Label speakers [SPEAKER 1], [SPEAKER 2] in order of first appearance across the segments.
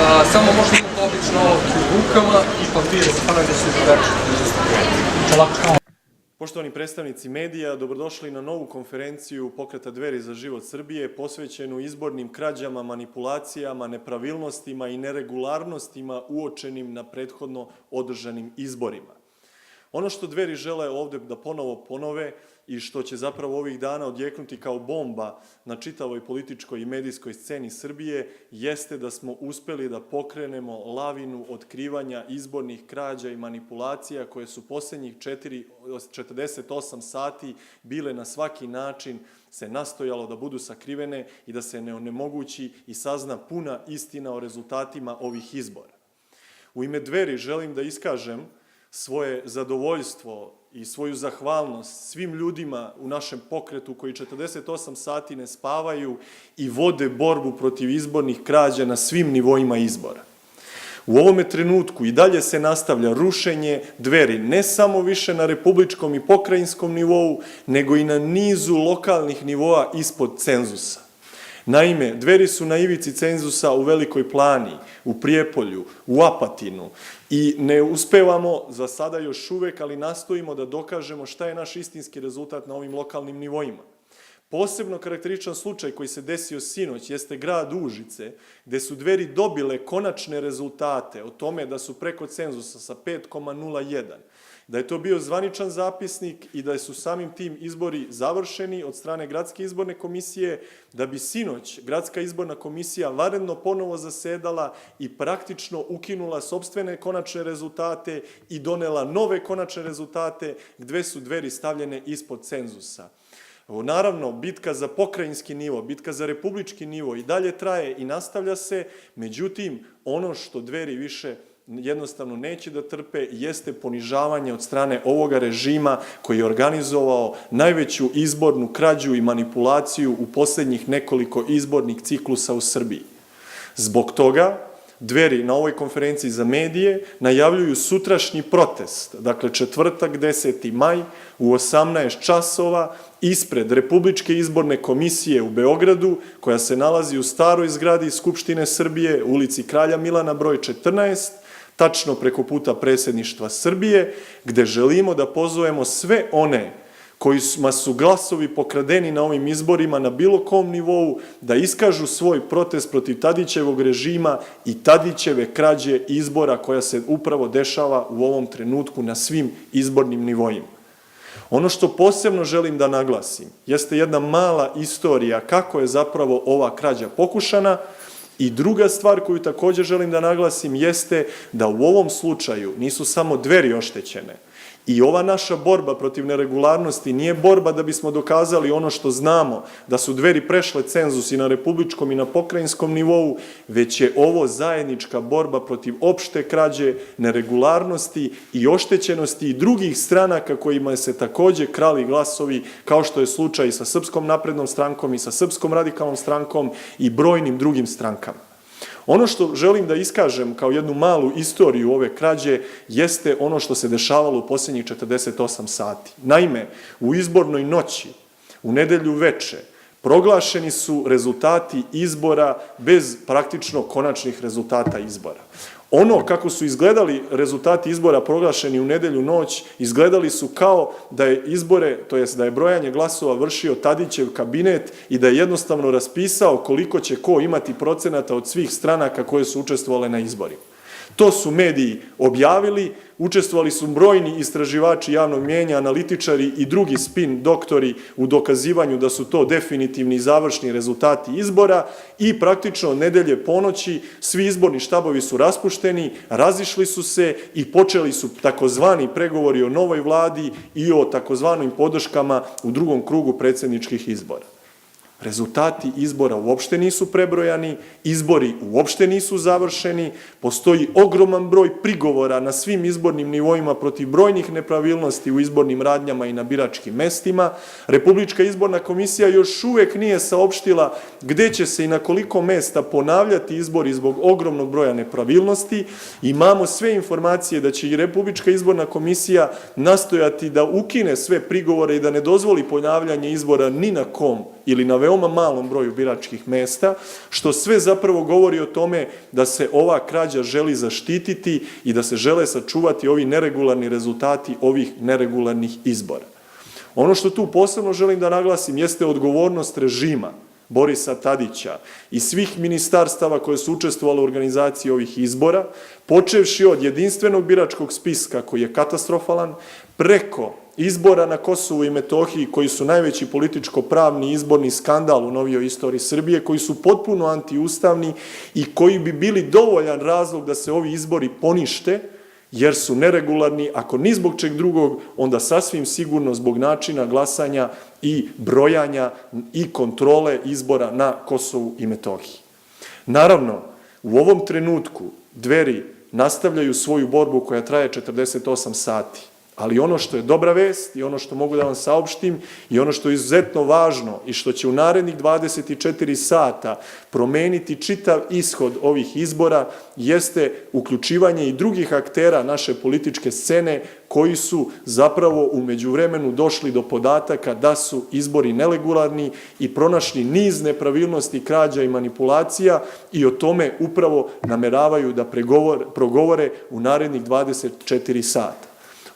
[SPEAKER 1] samo možda imate obično u rukama i papire stane da se završi.
[SPEAKER 2] Poštovani predstavnici medija, dobrodošli na novu konferenciju Pokreta Dveri za život Srbije posvećenu izbornim krađama, manipulacijama, nepravilnostima i neregularnostima uočenim na prethodno održanim izborima. Ono što Dveri žele ovde da ponovo ponove i što će zapravo ovih dana odjeknuti kao bomba na čitavoj političkoj i medijskoj sceni Srbije jeste da smo uspeli da pokrenemo lavinu otkrivanja izbornih krađa i manipulacija koje su poslednjih 48 sati bile na svaki način se nastojalo da budu sakrivene i da se ne onemogući i sazna puna istina o rezultatima ovih izbora. U ime Dveri želim da iskažem svoje zadovoljstvo i svoju zahvalnost svim ljudima u našem pokretu koji 48 sati ne spavaju i vode borbu protiv izbornih krađa na svim nivoima izbora. U ovome trenutku i dalje se nastavlja rušenje Dveri, ne samo više na republičkom i pokrajinskom nivou, nego i na nizu lokalnih nivoa ispod cenzusa. Naime, Dveri su na ivici cenzusa u Velikoj Plani, u Prijepolju, u Apatinu i ne uspevamo za sada još uvek, ali nastojimo da dokažemo šta je naš istinski rezultat na ovim lokalnim nivoima. Posebno karakteričan slučaj koji se desio sinoć jeste grad Užice, gde su Dveri dobile konačne rezultate o tome da su preko cenzusa sa 5,01, da je to bio zvaničan zapisnik i da su samim tim izbori završeni od strane Gradske izborne komisije, da bi sinoć Gradska izborna komisija vanredno ponovo zasedala i praktično ukinula sopstvene konačne rezultate i donela nove konačne rezultate gde su Dveri stavljene ispod cenzusa. Naravno, bitka za pokrajinski nivo, bitka za republički nivo i dalje traje i nastavlja se, međutim, ono što Dveri više jednostavno neće da trpe jeste ponižavanje od strane ovoga režima koji je organizovao najveću izbornu krađu i manipulaciju u poslednjih nekoliko izbornih ciklusa u Srbiji. Zbog toga, Dveri na ovoj konferenciji za medije najavljuju sutrašnji protest, dakle četvrtak 10. maj u 18 časova ispred Republičke izborne komisije u Beogradu, koja se nalazi u staroj zgradi Skupštine Srbije, u ulici Kralja Milana broj 14, tačno preko puta predsjedništva Srbije, gde želimo da pozovemo sve one kojima su glasovi pokradeni na ovim izborima na bilo kom nivou, da iskažu svoj protest protiv Tadićevog režima i Tadićeve krađe izbora koja se upravo dešava u ovom trenutku na svim izbornim nivoima. Ono što posebno želim da naglasim jeste jedna mala istorija kako je zapravo ova krađa pokušana. I druga stvar koju također želim da naglasim jeste da u ovom slučaju nisu samo Dveri oštećene. I ova naša borba protiv neregularnosti nije borba da bismo dokazali ono što znamo, da su Dveri prešle cenzus i na republičkom i na pokrajinskom nivou, već je ovo zajednička borba protiv opšte krađe, neregularnosti i oštećenosti i drugih stranaka kojima se također krali glasovi, kao što je slučaj i sa Srpskom naprednom strankom i sa Srpskom radikalnom strankom i brojnim drugim strankama. Ono što želim da iskažem kao jednu malu istoriju ove krađe jeste ono što se dešavalo u posljednjih 48 sati. Naime, u izbornoj noći, u nedelju veče, proglašeni su rezultati izbora bez praktično konačnih rezultata izbora. Ono kako su izgledali rezultati izbora proglašeni u nedelju noć, izgledali su kao da je izbore, to jest da je brojanje glasova vršio Tadićev kabinet i da je jednostavno raspisao koliko će ko imati procenata od svih stranaka koje su učestvovale na izborima. To su mediji objavili, učestvovali su brojni istraživači javnog mnijenja, analitičari i drugi spin doktori u dokazivanju da su to definitivni i završni rezultati izbora i praktično od nedelje ponoći svi izborni štabovi su raspušteni, razišli su se i počeli su takozvani pregovori o novoj vladi i o takozvanim podrškama u drugom krugu predsjedničkih izbora. Rezultati izbora uopšte nisu prebrojani, izbori uopšte nisu završeni, postoji ogroman broj prigovora na svim izbornim nivoima protiv brojnih nepravilnosti u izbornim radnjama i na biračkim mestima. Republička izborna komisija još uvek nije saopštila gde će se i na koliko mesta ponavljati izbori zbog ogromnog broja nepravilnosti. Imamo sve informacije da će i Republička izborna komisija nastojati da ukine sve prigovore i da ne dozvoli ponavljanje izbora ni na kom ili na veoma malom broju biračkih mesta, što sve zapravo govori o tome da se ova krađa želi zaštititi i da se žele sačuvati ovi neregularni rezultati ovih neregularnih izbora. Ono što tu posebno želim da naglasim jeste odgovornost režima Borisa Tadića i svih ministarstava koje su učestvovali u organizaciji ovih izbora, počevši od jedinstvenog biračkog spiska koji je katastrofalan, preko izbora na Kosovu i Metohiji koji su najveći političko-pravni izborni skandal u novijoj istoriji Srbije, koji su potpuno antiustavni i koji bi bili dovoljan razlog da se ovi izbori ponište, jer su neregularni, ako ni zbog čeg drugog, onda sasvim sigurno zbog načina glasanja i brojanja i kontrole izbora na Kosovu i Metohiji. Naravno, u ovom trenutku Dveri nastavljaju svoju borbu koja traje 48 sati. Ali ono što je dobra vest i ono što mogu da vam saopštim i ono što je izuzetno važno i što će u narednih 24 sata promeniti čitav ishod ovih izbora jeste uključivanje i drugih aktera naše političke scene koji su zapravo u međuvremenu došli do podataka da su izbori neregularni i pronašli niz nepravilnosti, krađa i manipulacija i o tome upravo nameravaju da progovore u narednih 24 sata.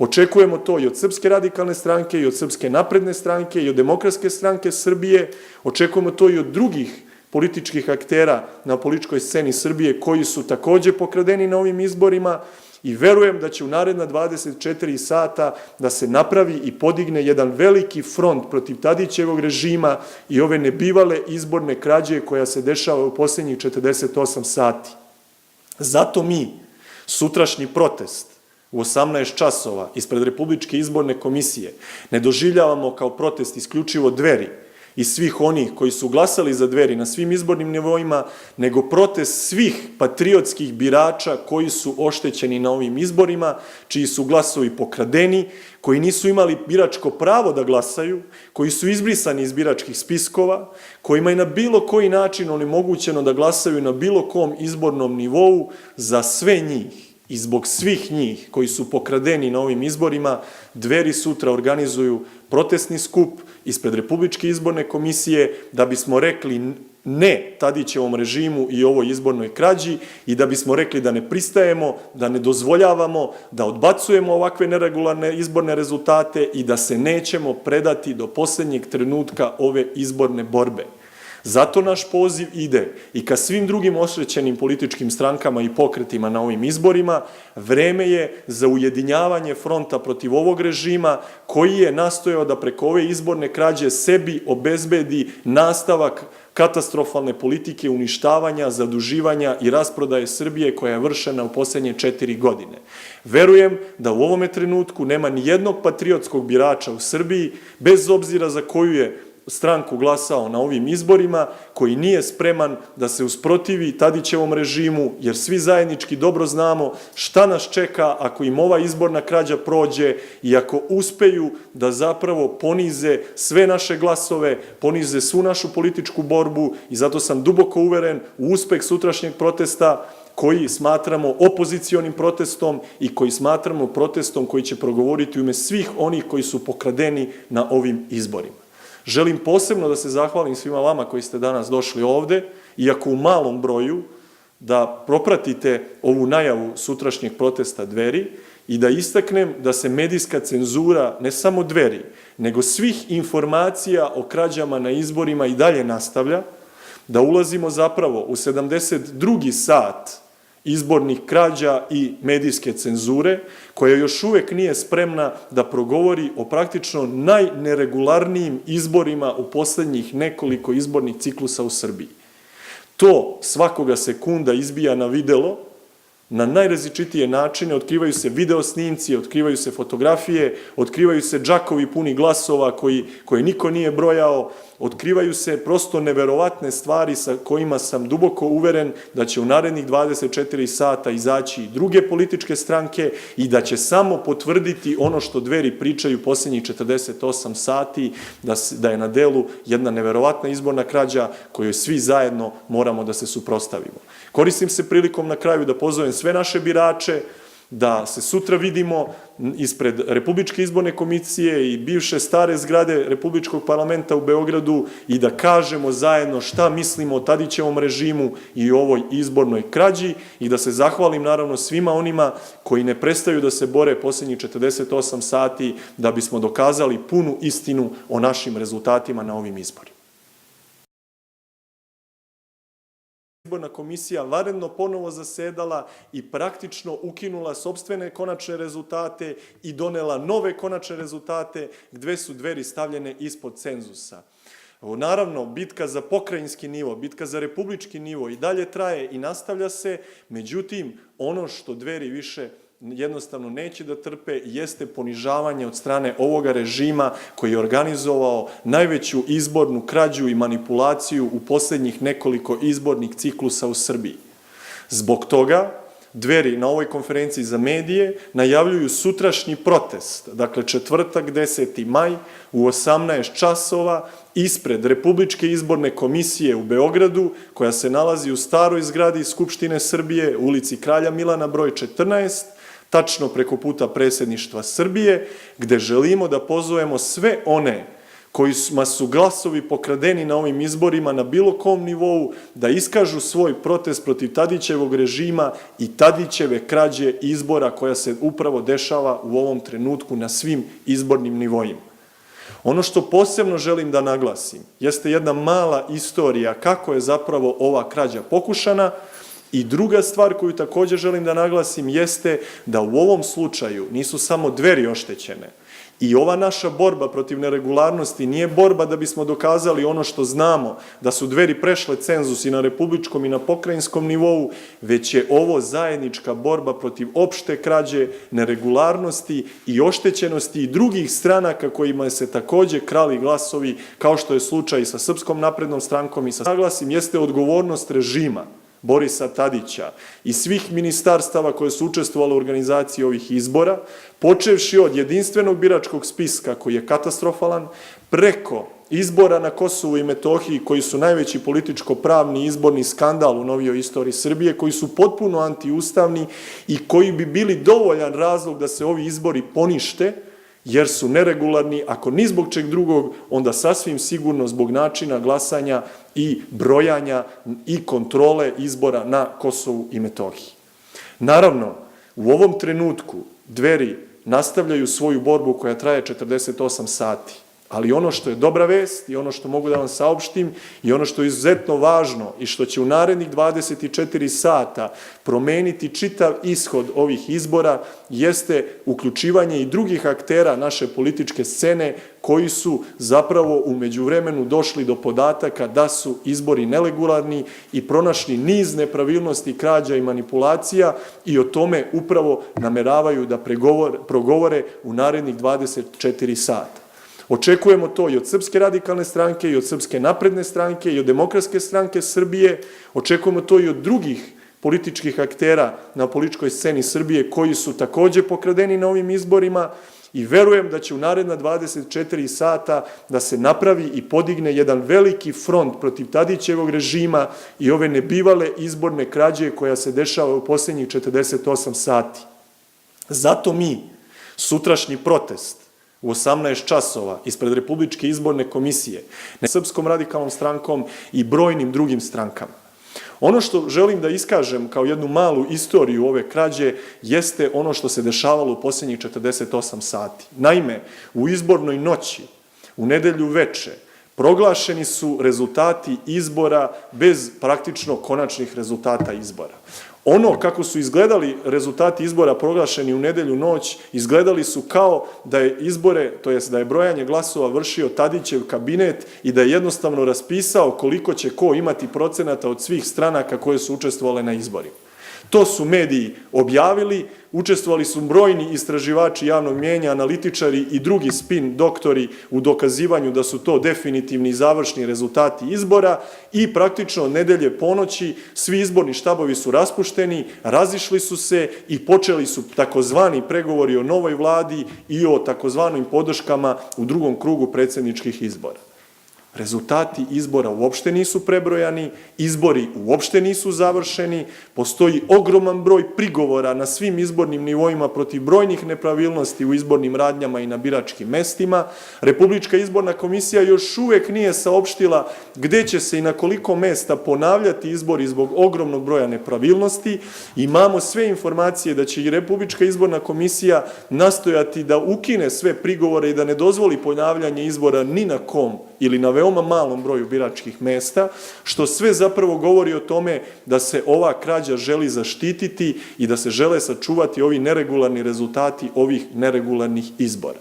[SPEAKER 2] Očekujemo to i od Srpske radikalne stranke, i od Srpske napredne stranke, i od Demokratske stranke Srbije. Očekujemo to i od drugih političkih aktera na političkoj sceni Srbije koji su takođe pokradeni na ovim izborima i verujem da će u naredna 24 sata da se napravi i podigne jedan veliki front protiv Tadićevog režima i ove nebivale izborne krađe koja se dešava u posljednjih 48 sati. Zato mi sutrašnji protest u 18 časova ispred Republičke izborne komisije ne doživljavamo kao protest isključivo Dveri i svih onih koji su glasali za Dveri na svim izbornim nivoima, nego protest svih patriotskih birača koji su oštećeni na ovim izborima, čiji su glasovi pokradeni, koji nisu imali biračko pravo da glasaju, koji su izbrisani iz biračkih spiskova, kojima je na bilo koji način onemogućeno da glasaju na bilo kom izbornom nivou. Za sve njih i zbog svih njih koji su pokradeni na ovim izborima, Dveri sutra organizuju protestni skup ispred Republičke izborne komisije da bismo rekli ne Tadićevom režimu i ovoj izbornoj krađi i da bismo rekli da ne pristajemo, da ne dozvoljavamo, da odbacujemo ovakve neregularne izborne rezultate i da se nećemo predati do posljednjeg trenutka ove izborne borbe. Zato naš poziv ide i ka svim drugim oštećenim političkim strankama i pokretima na ovim izborima. Vreme je za ujedinjavanje fronta protiv ovog režima koji je nastojao da preko ove izborne krađe sebi obezbedi nastavak katastrofalne politike uništavanja, zaduživanja i rasprodaje Srbije koja je vršena u posljednje 4 godine. Verujem da u ovome trenutku nema ni jednog patriotskog birača u Srbiji, bez obzira za koju je stranku glasao na ovim izborima, koji nije spreman da se usprotivi Tadićevom režimu, jer svi zajednički dobro znamo šta nas čeka ako im ova izborna krađa prođe i ako uspeju da zapravo ponize sve naše glasove, ponize svu našu političku borbu i zato sam duboko uveren u uspeh sutrašnjeg protesta koji smatramo opozicionim protestom i koji smatramo protestom koji će progovoriti u ime svih onih koji su pokradeni na ovim izborima. Želim posebno da se zahvalim svima vama koji ste danas došli ovde, iako u malom broju, da propratite ovu najavu sutrašnjeg protesta Dveri i da istaknem da se medijska cenzura ne samo Dveri, nego svih informacija o krađama na izborima i dalje nastavlja, da ulazimo zapravo u 72. sat izbornih krađa i medijske cenzure, koja još uvek nije spremna da progovori o praktično najneregularnijim izborima u poslednjih nekoliko izbornih ciklusa u Srbiji. To svakoga sekunda izbija na videlo, na najrazličitije načine, otkrivaju se videosnimci, otkrivaju se fotografije, otkrivaju se džakovi puni glasova koje niko nije brojao, otkrivaju se prosto neverovatne stvari sa kojima sam duboko uveren da će u narednih 24 sata izaći i druge političke stranke i da će samo potvrditi ono što Dveri pričaju posljednjih 48 sati, da je na delu jedna neverovatna izborna krađa kojoj svi zajedno moramo da se suprotstavimo. Koristim se prilikom na kraju da pozovem sve naše birače da se sutra vidimo ispred Republičke izborne komisije i bivše stare zgrade Republičkog parlamenta u Beogradu i da kažemo zajedno šta mislimo o Tadićevom režimu i ovoj izbornoj krađi i da se zahvalim naravno svima onima koji ne prestaju da se bore posljednjih 48 sati da bismo dokazali punu istinu o našim rezultatima na ovim izborima. Izborna komisija vanredno ponovo zasedala i praktično ukinula sopstvene konačne rezultate i donela nove konačne rezultate gde su Dveri stavljene ispod cenzusa. Naravno, bitka za pokrajinski nivo, bitka za republički nivo i dalje traje i nastavlja se, međutim, ono što Dveri više jednostavno neće da trpe jeste ponižavanje od strane ovoga režima koji je organizovao najveću izbornu krađu i manipulaciju u poslednjih nekoliko izbornih ciklusa u Srbiji. Zbog toga Dveri na ovoj konferenciji za medije najavljuju sutrašnji protest, dakle četvrtak 10. maj u 18 časova ispred Republičke izborne komisije u Beogradu, koja se nalazi u staroj zgradi Skupštine Srbije, u ulici Kralja Milana broj 14, tačno preko puta Predsjedništva Srbije, gde želimo da pozovemo sve one kojima su glasovi pokradeni na ovim izborima na bilo kom nivou, da iskažu svoj protest protiv Tadićevog režima i Tadićeve krađe izbora koja se upravo dešava u ovom trenutku na svim izbornim nivoima. Ono što posebno želim da naglasim jeste jedna mala istorija kako je zapravo ova krađa pokušana. I druga stvar koju također želim da naglasim jeste da u ovom slučaju nisu samo Dveri oštećene. I ova naša borba protiv neregularnosti nije borba da bismo dokazali ono što znamo, da su Dveri prešle cenzus i na republičkom i na pokrajinskom nivou, već je ovo zajednička borba protiv opšte krađe, neregularnosti i oštećenosti i drugih stranaka kojima se također krali glasovi, kao što je slučaj i sa Srpskom naprednom strankom i sa naglasim, jeste odgovornost režima Borisa Tadića i svih ministarstava koje su učestvovali u organizaciji ovih izbora, počevši od jedinstvenog biračkog spiska koji je katastrofalan, preko izbora na Kosovu i Metohiji koji su najveći političko-pravni izborni skandal u novijoj istoriji Srbije, koji su potpuno antiustavni i koji bi bili dovoljan razlog da se ovi izbori ponište, jer su neregularni, ako ni zbog čeg drugog, onda sasvim sigurno zbog načina glasanja i brojanja i kontrole izbora na Kosovu i Metohiji. Naravno, u ovom trenutku Dveri nastavljaju svoju borbu koja traje 48 sati. Ali ono što je dobra vest i ono što mogu da vam saopštim i ono što je izuzetno važno i što će u narednih 24 sata promeniti čitav ishod ovih izbora jeste uključivanje i drugih aktera naše političke scene koji su zapravo u međuvremenu došli do podataka da su izbori neregularni i pronašli niz nepravilnosti, krađa i manipulacija i o tome upravo nameravaju da progovore u narednih 24 sata. Očekujemo to i od Srpske radikalne stranke, i od Srpske napredne stranke, i od Demokratske stranke Srbije. Očekujemo to i od drugih političkih aktera na političkoj sceni Srbije koji su također pokradeni na ovim izborima i verujem da će u naredna 24 sata da se napravi i podigne jedan veliki front protiv Tadićevog režima i ove nebivale izborne krađe koja se dešava u posljednjih 48 sati. Zato mi sutrašnji protest u 18 časova ispred Republičke izborne komisije, Srpskom radikalnom strankom i brojnim drugim strankama. Ono što želim da iskažem kao jednu malu istoriju ove krađe jeste ono što se dešavalo u posljednjih 48 sati. Naime, u izbornoj noći, u nedelju veče, proglašeni su rezultati izbora bez praktično konačnih rezultata izbora. Ono kako su izgledali rezultati izbora proglašeni u nedelju noć, izgledali su kao da je izbore, to jest da je brojanje glasova vršio Tadićev kabinet i da je jednostavno raspisao koliko će ko imati procenata od svih stranaka koje su učestvovale na izborima. To su mediji objavili, učestvovali su brojni istraživači javnog mnijenja, analitičari i drugi spin doktori u dokazivanju da su to definitivni i završni rezultati izbora i praktično od nedelje ponoći svi izborni štabovi su raspušteni, razišli su se i počeli su takozvani pregovori o novoj vladi i o takozvanim podrškama u drugom krugu predsjedničkih izbora. Rezultati izbora uopšte nisu prebrojani, izbori uopšte nisu završeni, postoji ogroman broj prigovora na svim izbornim nivoima protiv brojnih nepravilnosti u izbornim radnjama i na biračkim mestima. Republička izborna komisija još uvek nije saopštila gde će se i na koliko mesta ponavljati izbori zbog ogromnog broja nepravilnosti. Imamo sve informacije da će i Republička izborna komisija nastojati da ukine sve prigovore i da ne dozvoli ponavljanje izbora ni na kom ili na veoma malom broju biračkih mesta, što sve zapravo govori o tome da se ova krađa želi zaštititi i da se žele sačuvati ovi neregularni rezultati ovih neregularnih izbora.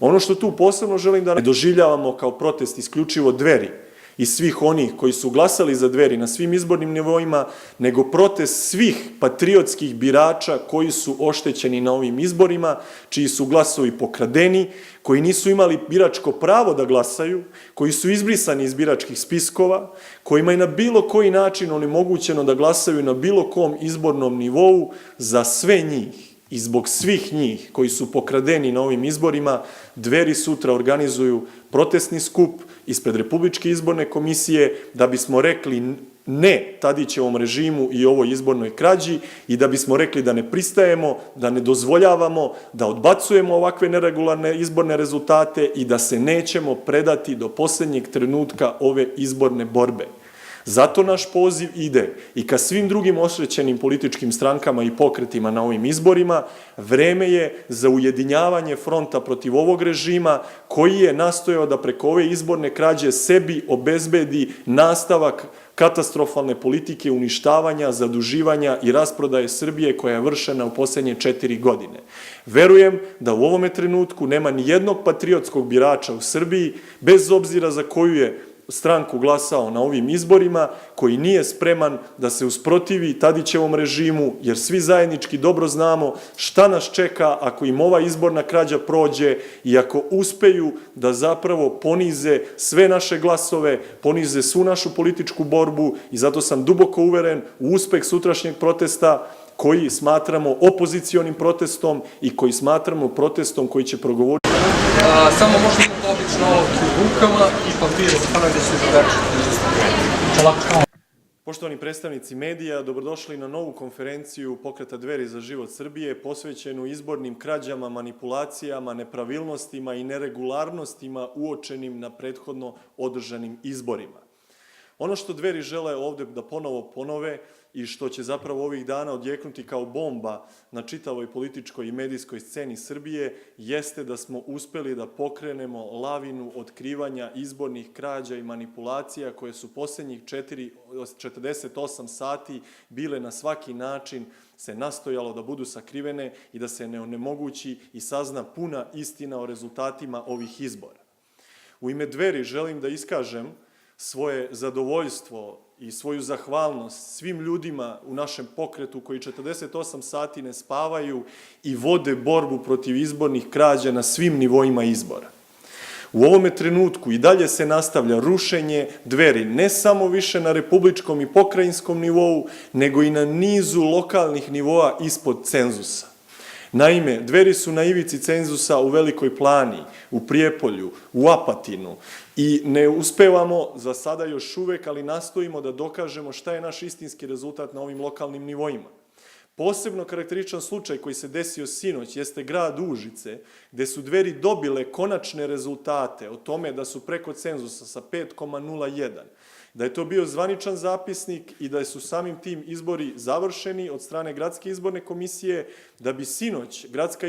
[SPEAKER 2] Ono što tu posebno želim da ne doživljavamo kao protest isključivo Dveri i svih onih koji su glasali za Dveri na svim izbornim nivoima, nego protest svih patriotskih birača koji su oštećeni na ovim izborima, čiji su glasovi pokradeni, koji nisu imali biračko pravo da glasaju, koji su izbrisani iz biračkih spiskova, kojima je na bilo koji način onemogućeno da glasaju na bilo kom izbornom nivou. Za sve njih i zbog svih njih koji su pokradeni na ovim izborima, Dveri sutra organizuju protestni skup ispred Republičke izborne komisije da bismo rekli ne Tadićevom režimu i ovoj izbornoj krađi i da bismo rekli da ne pristajemo, da ne dozvoljavamo, da odbacujemo ovakve neregularne izborne rezultate i da se nećemo predati do poslednjeg trenutka ove izborne borbe. Zato naš poziv ide i ka svim drugim oštećenim političkim strankama i pokretima na ovim izborima. Vreme je za ujedinjavanje fronta protiv ovog režima koji je nastojao da preko ove izborne krađe sebi obezbedi nastavak katastrofalne politike uništavanja, zaduživanja i rasprodaje Srbije koja je vršena u poslednje 4 godine. Verujem da u ovome trenutku nema ni jednog patriotskog birača u Srbiji, bez obzira za koju je stranku glasao na ovim izborima, koji nije spreman da se usprotivi Tadićevom režimu, jer svi zajednički dobro znamo šta nas čeka ako im ova izborna krađa prođe i ako uspeju da zapravo ponize sve naše glasove, ponize svu našu političku borbu, i zato sam duboko uveren u uspeh sutrašnjeg protesta koji smatramo opozicionim protestom i koji smatramo protestom koji će progovoriti.
[SPEAKER 1] Samo možda imate obično olovke u rukama i papire za stavljanje se završiti.
[SPEAKER 2] Poštovani predstavnici medija, dobrodošli na novu konferenciju Pokreta Dveri za život Srbije, posvećenu izbornim krađama, manipulacijama, nepravilnostima i neregularnostima uočenim na prethodno održanim izborima. Ono što Dveri žele ovde da ponovo ponove i što će zapravo ovih dana odjeknuti kao bomba na čitavoj političkoj i medijskoj sceni Srbije, jeste da smo uspeli da pokrenemo lavinu otkrivanja izbornih krađa i manipulacija koje su poslednjih 48 sati bile na svaki način se nastojalo da budu sakrivene i da se ne onemogući i sazna puna istina o rezultatima ovih izbora. U ime Dveri želim da iskažem svoje zadovoljstvo i svoju zahvalnost svim ljudima u našem pokretu koji 48 sati ne spavaju i vode borbu protiv izbornih krađa na svim nivoima izbora. U ovome trenutku i dalje se nastavlja rušenje Dveri, ne samo više na republičkom i pokrajinskom nivou, nego i na nizu lokalnih nivoa ispod cenzusa. Naime, Dveri su na ivici cenzusa u Velikoj Plani, u Prijepolju, u Apatinu i ne uspevamo za sada još uvek, ali nastojimo da dokažemo šta je naš istinski rezultat na ovim lokalnim nivoima. Posebno karakteričan slučaj koji se desio sinoć jeste grad Užice, gde su Dveri dobile konačne rezultate o tome da su preko cenzusa sa 5,01, da je to bio zvaničan zapisnik i da su samim tim izbori završeni od strane Gradske izborne komisije, da bi sinoć Gradska